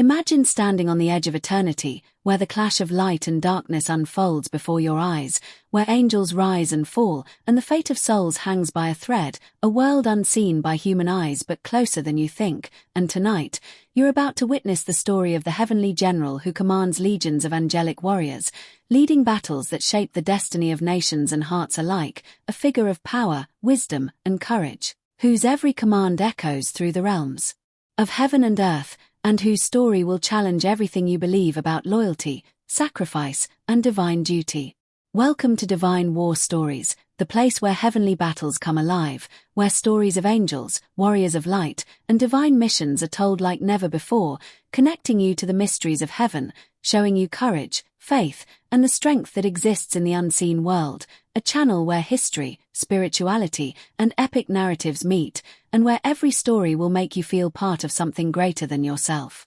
Imagine standing on the edge of eternity, where the clash of light and darkness unfolds before your eyes, where angels rise and fall, and the fate of souls hangs by a thread, a world unseen by human eyes but closer than you think. And tonight, you're about to witness the story of the heavenly general who commands legions of angelic warriors, leading battles that shape the destiny of nations and hearts alike, a figure of power, wisdom, and courage, whose every command echoes through the realms of heaven and earth, and whose story will challenge everything you believe about loyalty, sacrifice, and divine duty. Welcome to Divine War Stories, the place where heavenly battles come alive, where stories of angels, warriors of light, and divine missions are told like never before, connecting you to the mysteries of heaven, showing you courage, faith, and the strength that exists in the unseen world, a channel where history, spirituality, and epic narratives meet, and where every story will make you feel part of something greater than yourself.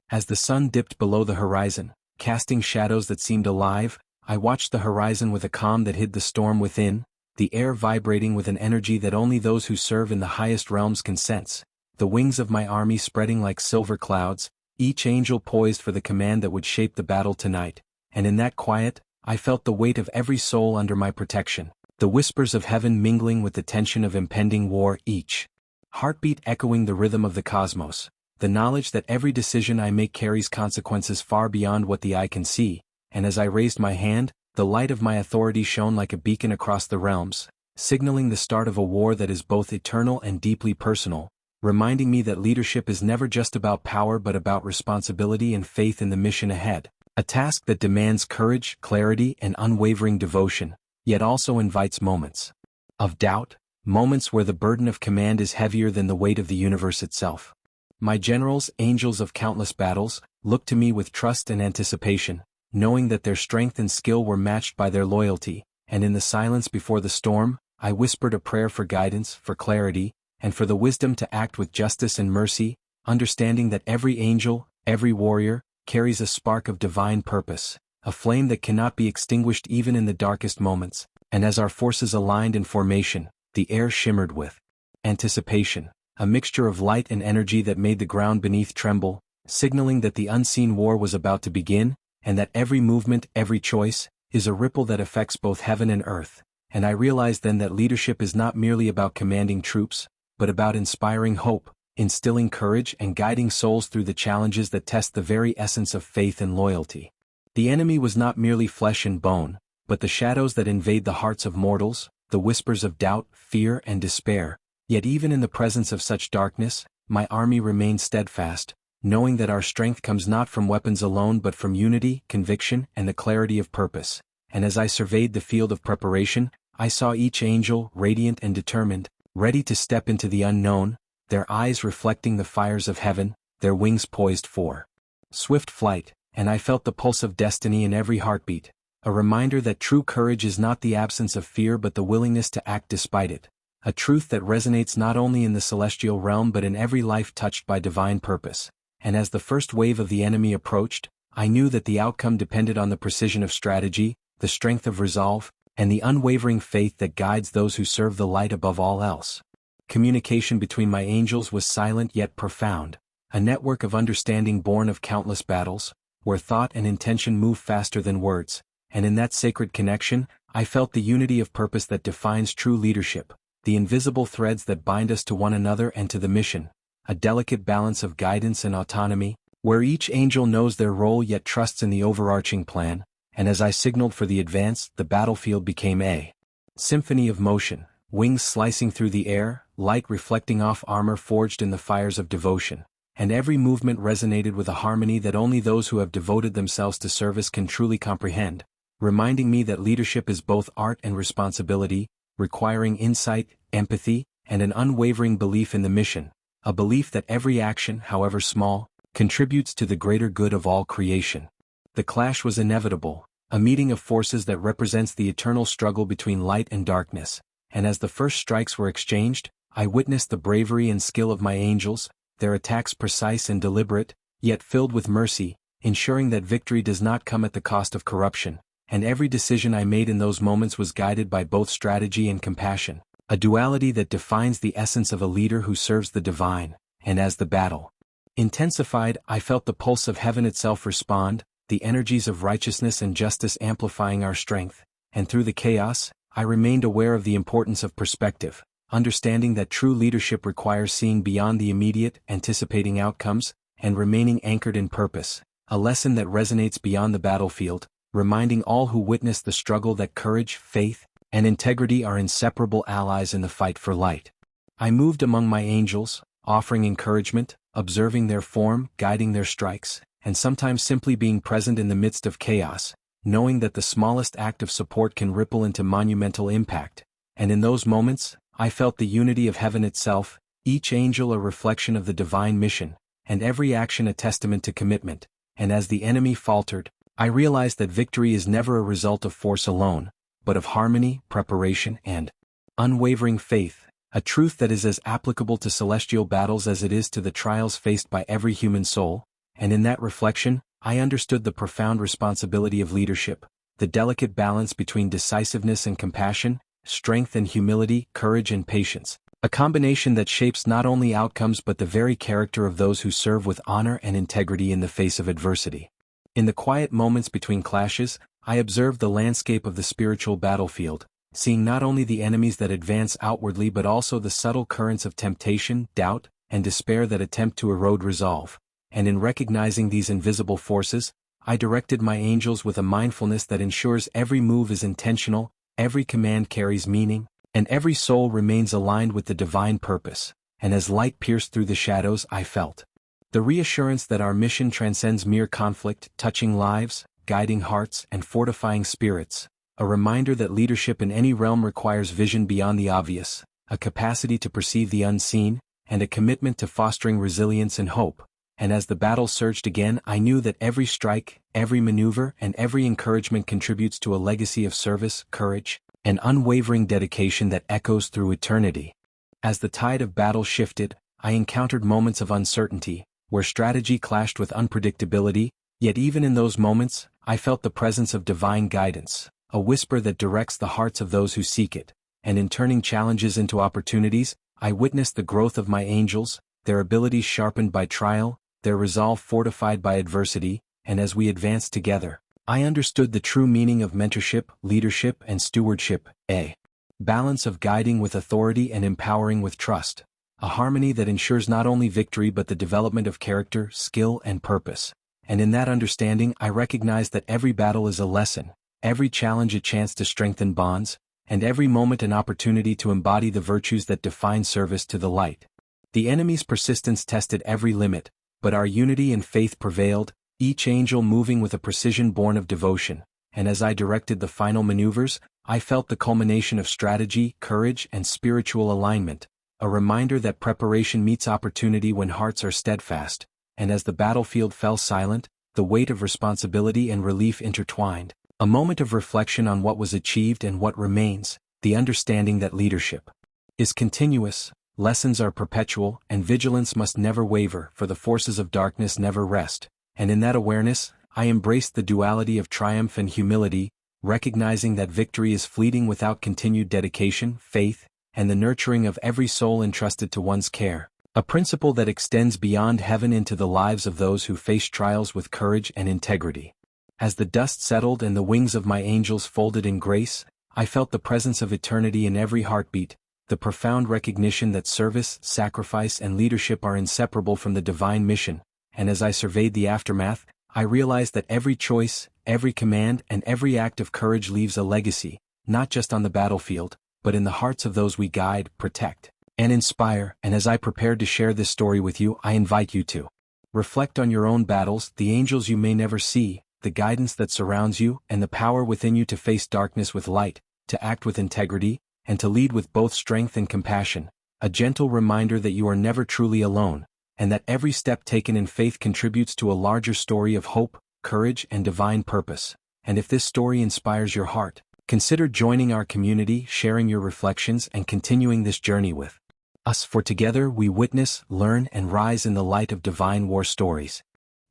As the sun dipped below the horizon, casting shadows that seemed alive, I watched the horizon with a calm that hid the storm within, the air vibrating with an energy that only those who serve in the highest realms can sense, the wings of my army spreading like silver clouds, each angel poised for the command that would shape the battle tonight, and in that quiet, I felt the weight of every soul under my protection, the whispers of heaven mingling with the tension of impending war, each heartbeat echoing the rhythm of the cosmos, the knowledge that every decision I make carries consequences far beyond what the eye can see, and as I raised my hand, the light of my authority shone like a beacon across the realms, signaling the start of a war that is both eternal and deeply personal, reminding me that leadership is never just about power but about responsibility and faith in the mission ahead, a task that demands courage, clarity, and unwavering devotion, yet also invites moments of doubt, moments where the burden of command is heavier than the weight of the universe itself. My generals, angels of countless battles, looked to me with trust and anticipation, knowing that their strength and skill were matched by their loyalty, and in the silence before the storm, I whispered a prayer for guidance, for clarity, and for the wisdom to act with justice and mercy, understanding that every angel, every warrior, carries a spark of divine purpose, a flame that cannot be extinguished even in the darkest moments, and as our forces aligned in formation, the air shimmered with anticipation, a mixture of light and energy that made the ground beneath tremble, signaling that the unseen war was about to begin, and that every movement, every choice, is a ripple that affects both heaven and earth, and I realized then that leadership is not merely about commanding troops, but about inspiring hope, instilling courage and guiding souls through the challenges that test the very essence of faith and loyalty. The enemy was not merely flesh and bone, but the shadows that invade the hearts of mortals, the whispers of doubt, fear, and despair, yet even in the presence of such darkness, my army remained steadfast, knowing that our strength comes not from weapons alone but from unity, conviction, and the clarity of purpose, and as I surveyed the field of preparation, I saw each angel, radiant and determined, ready to step into the unknown, their eyes reflecting the fires of heaven, their wings poised for swift flight, and I felt the pulse of destiny in every heartbeat, a reminder that true courage is not the absence of fear but the willingness to act despite it, a truth that resonates not only in the celestial realm but in every life touched by divine purpose. And as the first wave of the enemy approached, I knew that the outcome depended on the precision of strategy, the strength of resolve, and the unwavering faith that guides those who serve the light above all else. Communication between my angels was silent yet profound, a network of understanding born of countless battles, where thought and intention move faster than words, and in that sacred connection, I felt the unity of purpose that defines true leadership, the invisible threads that bind us to one another and to the mission, a delicate balance of guidance and autonomy, where each angel knows their role yet trusts in the overarching plan, and as I signaled for the advance, the battlefield became a symphony of motion, wings slicing through the air, light reflecting off armor forged in the fires of devotion, and every movement resonated with a harmony that only those who have devoted themselves to service can truly comprehend, reminding me that leadership is both art and responsibility, requiring insight, empathy, and an unwavering belief in the mission, a belief that every action, however small, contributes to the greater good of all creation. The clash was inevitable, a meeting of forces that represents the eternal struggle between light and darkness, and as the first strikes were exchanged, I witnessed the bravery and skill of my angels, their attacks precise and deliberate, yet filled with mercy, ensuring that victory does not come at the cost of corruption, and every decision I made in those moments was guided by both strategy and compassion, a duality that defines the essence of a leader who serves the divine, and as the battle Intensified, I felt the pulse of heaven itself respond, the energies of righteousness and justice amplifying our strength, and through the chaos, I remained aware of the importance of perspective, understanding that true leadership requires seeing beyond the immediate, anticipating outcomes, and remaining anchored in purpose, a lesson that resonates beyond the battlefield, reminding all who witness the struggle that courage, faith, and integrity are inseparable allies in the fight for light. I moved among my angels, offering encouragement, observing their form, guiding their strikes, and sometimes simply being present in the midst of chaos, knowing that the smallest act of support can ripple into monumental impact. And in those moments, I felt the unity of heaven itself, each angel a reflection of the divine mission, and every action a testament to commitment. And as the enemy faltered, I realized that victory is never a result of force alone, but of harmony, preparation, and unwavering faith, a truth that is as applicable to celestial battles as it is to the trials faced by every human soul. And in that reflection, I understood the profound responsibility of leadership, the delicate balance between decisiveness and compassion, strength and humility, courage and patience, a combination that shapes not only outcomes but the very character of those who serve with honor and integrity in the face of adversity. In the quiet moments between clashes, I observed the landscape of the spiritual battlefield, seeing not only the enemies that advance outwardly but also the subtle currents of temptation, doubt, and despair that attempt to erode resolve. And in recognizing these invisible forces, I directed my angels with a mindfulness that ensures every move is intentional, every command carries meaning, and every soul remains aligned with the divine purpose. And as light pierced through the shadows, I felt the reassurance that our mission transcends mere conflict, touching lives, guiding hearts, and fortifying spirits, a reminder that leadership in any realm requires vision beyond the obvious, a capacity to perceive the unseen, and a commitment to fostering resilience and hope. And as the battle surged again, I knew that every strike, every maneuver, and every encouragement contributes to a legacy of service, courage, and unwavering dedication that echoes through eternity. As the tide of battle shifted, I encountered moments of uncertainty, where strategy clashed with unpredictability, yet even in those moments, I felt the presence of divine guidance, a whisper that directs the hearts of those who seek it. And in turning challenges into opportunities, I witnessed the growth of my angels, their abilities sharpened by trial, their resolve fortified by adversity, and as we advanced together, I understood the true meaning of mentorship, leadership, and stewardship, a balance of guiding with authority and empowering with trust, a harmony that ensures not only victory but the development of character, skill, and purpose. And in that understanding, I recognized that every battle is a lesson, every challenge a chance to strengthen bonds, and every moment an opportunity to embody the virtues that define service to the light. The enemy's persistence tested every limit, but our unity and faith prevailed, each angel moving with a precision born of devotion. And as I directed the final maneuvers, I felt the culmination of strategy, courage, and spiritual alignment, a reminder that preparation meets opportunity when hearts are steadfast. And as the battlefield fell silent, the weight of responsibility and relief intertwined, a moment of reflection on what was achieved and what remains, the understanding that leadership is continuous, lessons are perpetual, and vigilance must never waver, for the forces of darkness never rest. And in that awareness, I embraced the duality of triumph and humility, recognizing that victory is fleeting without continued dedication, faith, and the nurturing of every soul entrusted to one's care, a principle that extends beyond heaven into the lives of those who face trials with courage and integrity. As the dust settled and the wings of my angels folded in grace, I felt the presence of eternity in every heartbeat, the profound recognition that service, sacrifice, and leadership are inseparable from the divine mission. And as I surveyed the aftermath, I realized that every choice, every command, and every act of courage leaves a legacy, not just on the battlefield, but in the hearts of those we guide, protect, and inspire. And as I prepared to share this story with you, I invite you to reflect on your own battles, the angels you may never see, the guidance that surrounds you, and the power within you to face darkness with light, to act with integrity, and to lead with both strength and compassion, a gentle reminder that you are never truly alone, and that every step taken in faith contributes to a larger story of hope, courage, and divine purpose. And if this story inspires your heart, consider joining our community, sharing your reflections, and continuing this journey with us, for together we witness, learn, and rise in the light of divine war stories.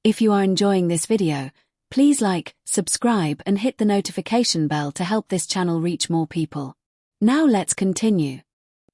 If you are enjoying this video, please like, subscribe, and hit the notification bell to help this channel reach more people. Now let's continue.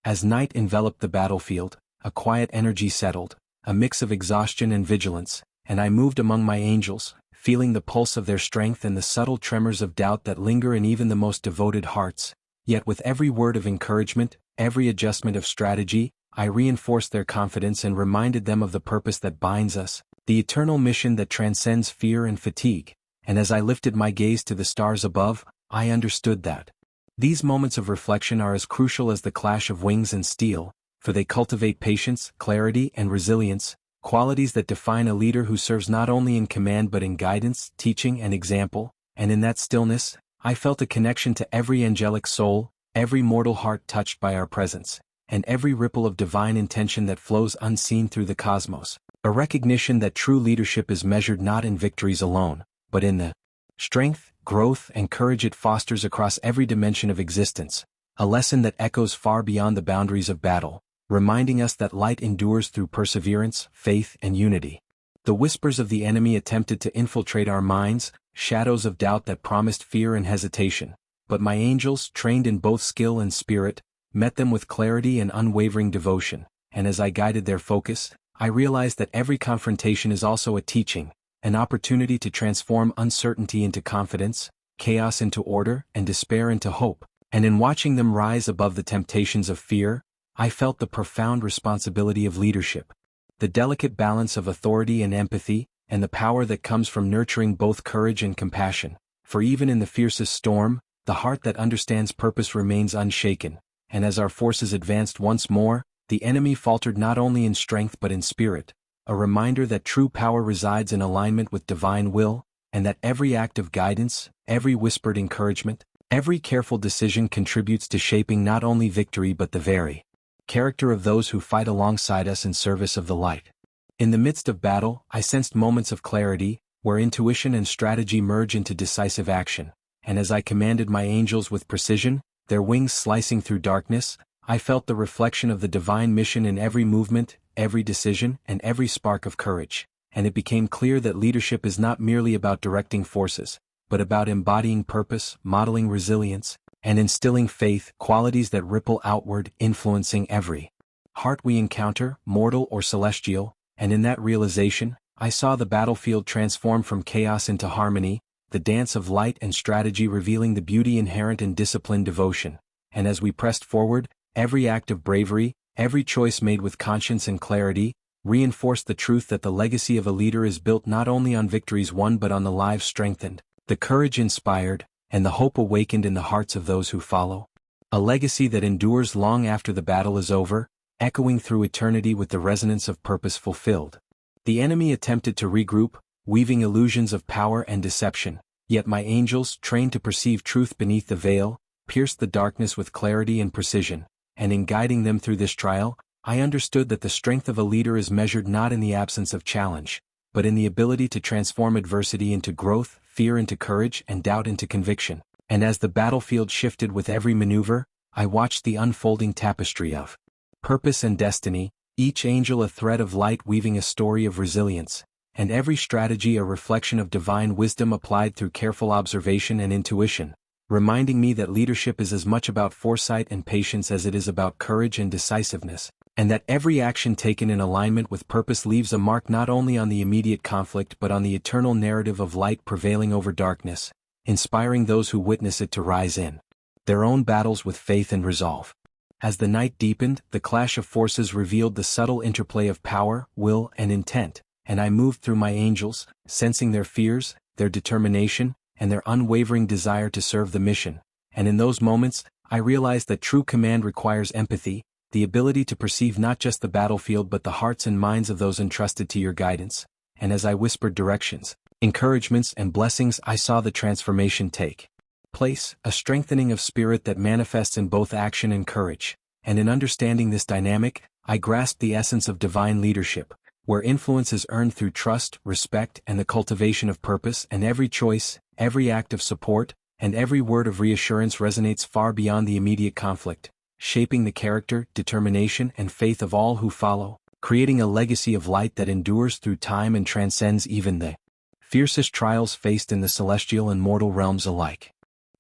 As night enveloped the battlefield, a quiet energy settled, a mix of exhaustion and vigilance, and I moved among my angels, feeling the pulse of their strength and the subtle tremors of doubt that linger in even the most devoted hearts. Yet with every word of encouragement, every adjustment of strategy, I reinforced their confidence and reminded them of the purpose that binds us, the eternal mission that transcends fear and fatigue. And as I lifted my gaze to the stars above, I understood that these moments of reflection are as crucial as the clash of wings and steel, for they cultivate patience, clarity, and resilience, qualities that define a leader who serves not only in command but in guidance, teaching, and example. And in that stillness, I felt a connection to every angelic soul, every mortal heart touched by our presence, and every ripple of divine intention that flows unseen through the cosmos, a recognition that true leadership is measured not in victories alone, but in the strength, growth, and courage it fosters across every dimension of existence, a lesson that echoes far beyond the boundaries of battle, reminding us that light endures through perseverance, faith, and unity. The whispers of the enemy attempted to infiltrate our minds, shadows of doubt that promised fear and hesitation, but my angels, trained in both skill and spirit, met them with clarity and unwavering devotion, and as I guided their focus, I realized that every confrontation is also a teaching, an opportunity to transform uncertainty into confidence, chaos into order, and despair into hope. And in watching them rise above the temptations of fear, I felt the profound responsibility of leadership, the delicate balance of authority and empathy, and the power that comes from nurturing both courage and compassion. For even in the fiercest storm, the heart that understands purpose remains unshaken, and as our forces advanced once more, the enemy faltered not only in strength but in spirit, a reminder that true power resides in alignment with divine will, and that every act of guidance, every whispered encouragement, every careful decision contributes to shaping not only victory but the very character of those who fight alongside us in service of the light. In the midst of battle, I sensed moments of clarity, where intuition and strategy merge into decisive action, and as I commanded my angels with precision, their wings slicing through darkness, I felt the reflection of the divine mission in every movement, every decision, and every spark of courage, and it became clear that leadership is not merely about directing forces, but about embodying purpose, modeling resilience, and instilling faith, qualities that ripple outward, influencing every heart we encounter, mortal or celestial. And in that realization, I saw the battlefield transform from chaos into harmony, the dance of light and strategy revealing the beauty inherent in disciplined devotion. And as we pressed forward, every act of bravery, every choice made with conscience and clarity, reinforced the truth that the legacy of a leader is built not only on victories won but on the lives strengthened, the courage inspired, and the hope awakened in the hearts of those who follow. A legacy that endures long after the battle is over, echoing through eternity with the resonance of purpose fulfilled. The enemy attempted to regroup, weaving illusions of power and deception, yet my angels, trained to perceive truth beneath the veil, pierced the darkness with clarity and precision, and in guiding them through this trial, I understood that the strength of a leader is measured not in the absence of challenge, but in the ability to transform adversity into growth, fear into courage, and doubt into conviction. And as the battlefield shifted with every maneuver, I watched the unfolding tapestry of purpose and destiny, each angel a thread of light weaving a story of resilience, and every strategy a reflection of divine wisdom applied through careful observation and intuition, reminding me that leadership is as much about foresight and patience as it is about courage and decisiveness, and that every action taken in alignment with purpose leaves a mark not only on the immediate conflict but on the eternal narrative of light prevailing over darkness, inspiring those who witness it to rise in their own battles with faith and resolve. As the night deepened, the clash of forces revealed the subtle interplay of power, will, and intent, and I moved through my angels, sensing their fears, their determination, and their unwavering desire to serve the mission. And in those moments, I realized that true command requires empathy, the ability to perceive not just the battlefield but the hearts and minds of those entrusted to your guidance. And as I whispered directions, encouragements, and blessings, I saw the transformation take place, a strengthening of spirit that manifests in both action and courage. And in understanding this dynamic, I grasped the essence of divine leadership, where influence is earned through trust, respect, and the cultivation of purpose, and every choice, every act of support, and every word of reassurance resonates far beyond the immediate conflict, shaping the character, determination, and faith of all who follow, creating a legacy of light that endures through time and transcends even the fiercest trials faced in the celestial and mortal realms alike.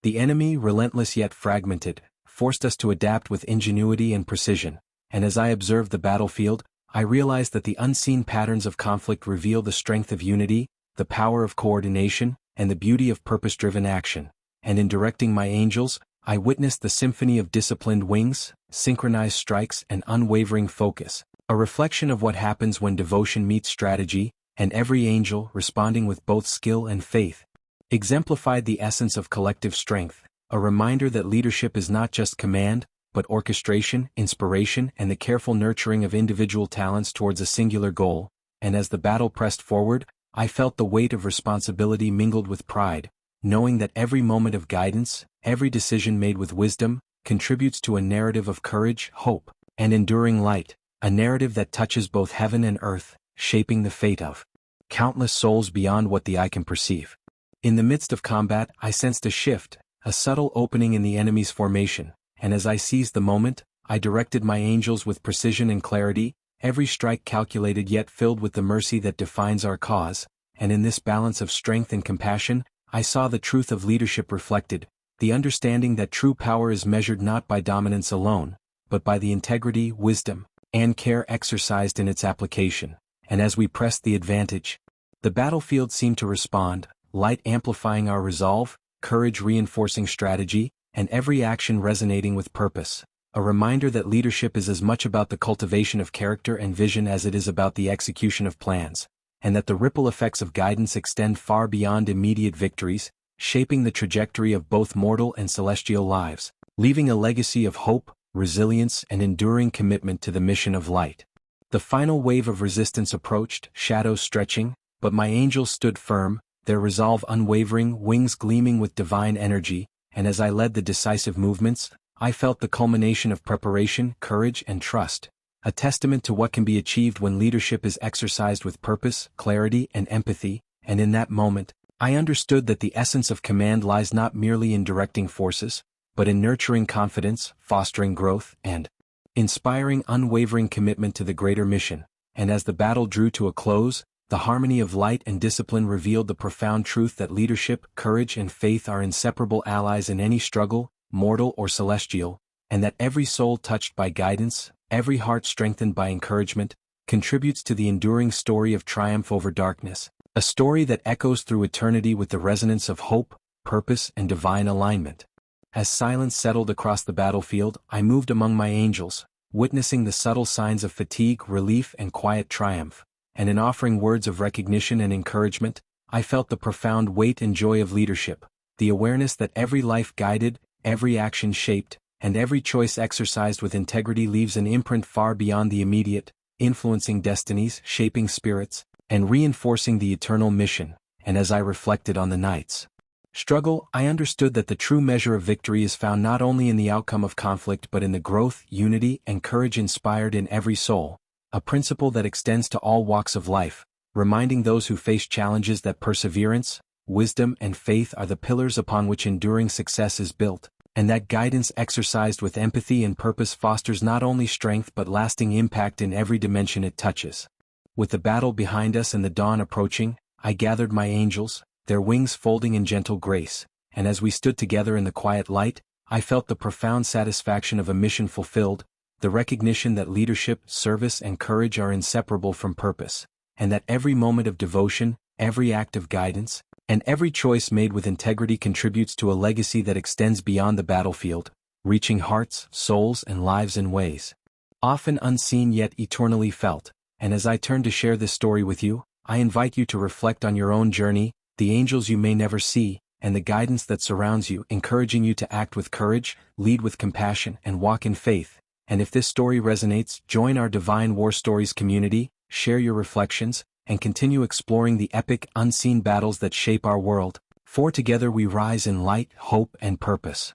The enemy, relentless yet fragmented, forced us to adapt with ingenuity and precision, and as I observed the battlefield, I realized that the unseen patterns of conflict reveal the strength of unity, the power of coordination, and the beauty of purpose-driven action. And in directing my angels, I witnessed the symphony of disciplined wings, synchronized strikes, and unwavering focus, a reflection of what happens when devotion meets strategy, and every angel, responding with both skill and faith, exemplified the essence of collective strength, a reminder that leadership is not just command, but orchestration, inspiration, and the careful nurturing of individual talents towards a singular goal. And as the battle pressed forward, I felt the weight of responsibility mingled with pride, knowing that every moment of guidance, every decision made with wisdom, contributes to a narrative of courage, hope, and enduring light, a narrative that touches both heaven and earth, shaping the fate of countless souls beyond what the eye can perceive. In the midst of combat, I sensed a shift, a subtle opening in the enemy's formation, and as I seized the moment, I directed my angels with precision and clarity, every strike calculated yet filled with the mercy that defines our cause. And in this balance of strength and compassion, I saw the truth of leadership reflected, the understanding that true power is measured not by dominance alone, but by the integrity, wisdom, and care exercised in its application. And as we pressed the advantage, the battlefield seemed to respond, light amplifying our resolve, courage reinforcing strategy, and every action resonating with purpose, a reminder that leadership is as much about the cultivation of character and vision as it is about the execution of plans, and that the ripple effects of guidance extend far beyond immediate victories, shaping the trajectory of both mortal and celestial lives, leaving a legacy of hope, resilience, and enduring commitment to the mission of light. The final wave of resistance approached, shadows stretching, but my angels stood firm, their resolve unwavering, wings gleaming with divine energy, and as I led the decisive movements, I felt the culmination of preparation, courage, and trust, a testament to what can be achieved when leadership is exercised with purpose, clarity, and empathy. And in that moment, I understood that the essence of command lies not merely in directing forces, but in nurturing confidence, fostering growth, and inspiring unwavering commitment to the greater mission. And as the battle drew to a close, the harmony of light and discipline revealed the profound truth that leadership, courage, and faith are inseparable allies in any struggle, mortal or celestial, and that every soul touched by guidance, every heart strengthened by encouragement, contributes to the enduring story of triumph over darkness, a story that echoes through eternity with the resonance of hope, purpose, and divine alignment. As silence settled across the battlefield, I moved among my angels, witnessing the subtle signs of fatigue, relief, and quiet triumph, and in offering words of recognition and encouragement, I felt the profound weight and joy of leadership, the awareness that every life guided, every action shaped, and every choice exercised with integrity leaves an imprint far beyond the immediate, influencing destinies, shaping spirits, and reinforcing the eternal mission. And as I reflected on the night's struggle, I understood that the true measure of victory is found not only in the outcome of conflict but in the growth, unity, and courage inspired in every soul, a principle that extends to all walks of life, reminding those who face challenges that perseverance, wisdom, and faith are the pillars upon which enduring success is built, and that guidance exercised with empathy and purpose fosters not only strength but lasting impact in every dimension it touches. With the battle behind us and the dawn approaching, I gathered my angels, their wings folding in gentle grace, and as we stood together in the quiet light, I felt the profound satisfaction of a mission fulfilled, the recognition that leadership, service, and courage are inseparable from purpose, and that every moment of devotion, every act of guidance, and every choice made with integrity contributes to a legacy that extends beyond the battlefield, reaching hearts, souls, and lives in ways often unseen yet eternally felt. And as I turn to share this story with you, I invite you to reflect on your own journey, the angels you may never see, and the guidance that surrounds you, encouraging you to act with courage, lead with compassion, and walk in faith. And if this story resonates, join our Divine War Stories community, share your reflections, and continue exploring the epic, unseen battles that shape our world. For together we rise in light, hope, and purpose.